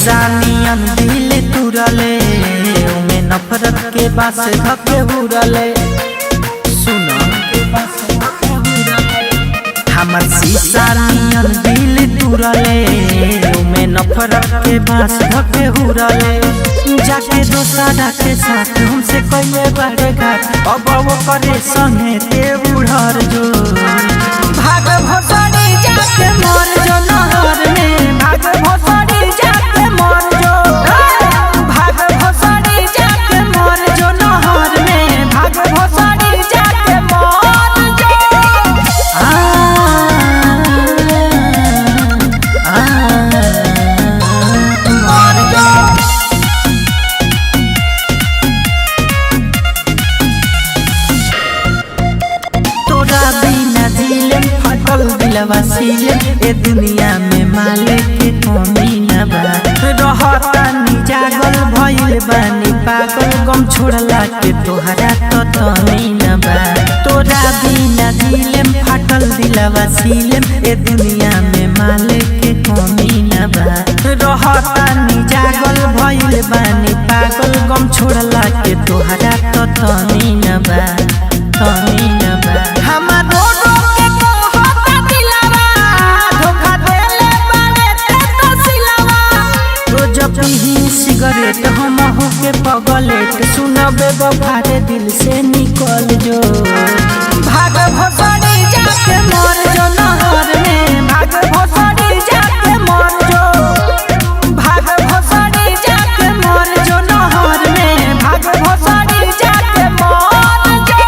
शीशा नियन दिल तुरले उमे नफरत के बास धके हुरले सुनो हमर शीशा नियन दिल तुरले उमे नफरत के बास धके हुरले जाके दोसरा के साथ हमसे कइले बड़े घाट अब वो करे संगे ते उड़र जो भाग भोसड़ी जाके मर जो नहर में भाग भोसड़ी जाके मर जो भाग भोसड़ी जाके मर जो नहर में भाग भोसड़ी जाके मर जो मर जो तोरा बिना दिलम फटल दिलवा सीले ए दुनिया में माले के कमी न बा रहता नी जागल भइल बानी पागल गम छोड़ला के तोहरा तो तनी न बा तोरा बिना दिलम फटल दिलवा सीले ए दुनिया में माले के कमी न बा रहता नी जागल भइल बानी पागल गम छोड़ला के तोहरा तो तनी न बा तनी न बा हमारो के कहता दिलवा धोखा देले बारे ते तो सिलवा रोज पीही सिगरेट हम हो के पगलेट सुनबे बफारे दिल से निकल जो भाग भोसड़ी जाके मर जो नहर में भाग भोसड़ी जाके मर जो भाग भोसड़ी जाके मर जो नहर में भाग भोसड़ी जाके मर जो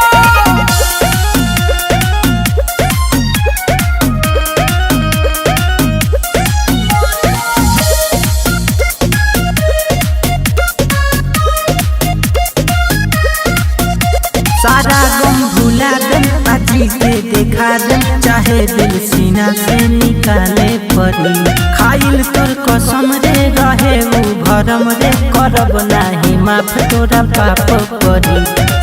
सारा गम भुला दम आजी के देखा दम चाहे दिल सीना से निकाले परी खाइल तोर कसम रे रहे उ भरम रे करब नाही माफ तोरा पाप परी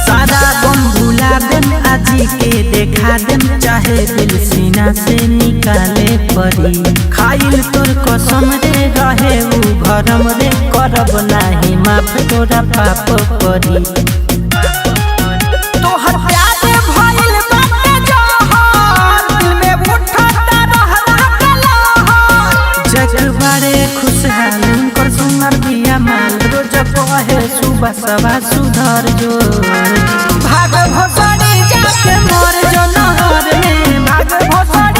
सारा गम भुला दम आजी के देखा दम चाहे दिल सीना से निकाले परी खाइल तोर कसम रे रहे उ भरम रे करब नाही माफ तोरा पाप परी तोहर प्यार भइल बाटे जहर दिल में उठता रहला कलहर जग बड़े खुशहाल उनकर सुनर बिया माल रोज कहे सुबह सवा सुधर जो भाग भोसड़ी जाके मर जो नहर में भाग भोसड़ी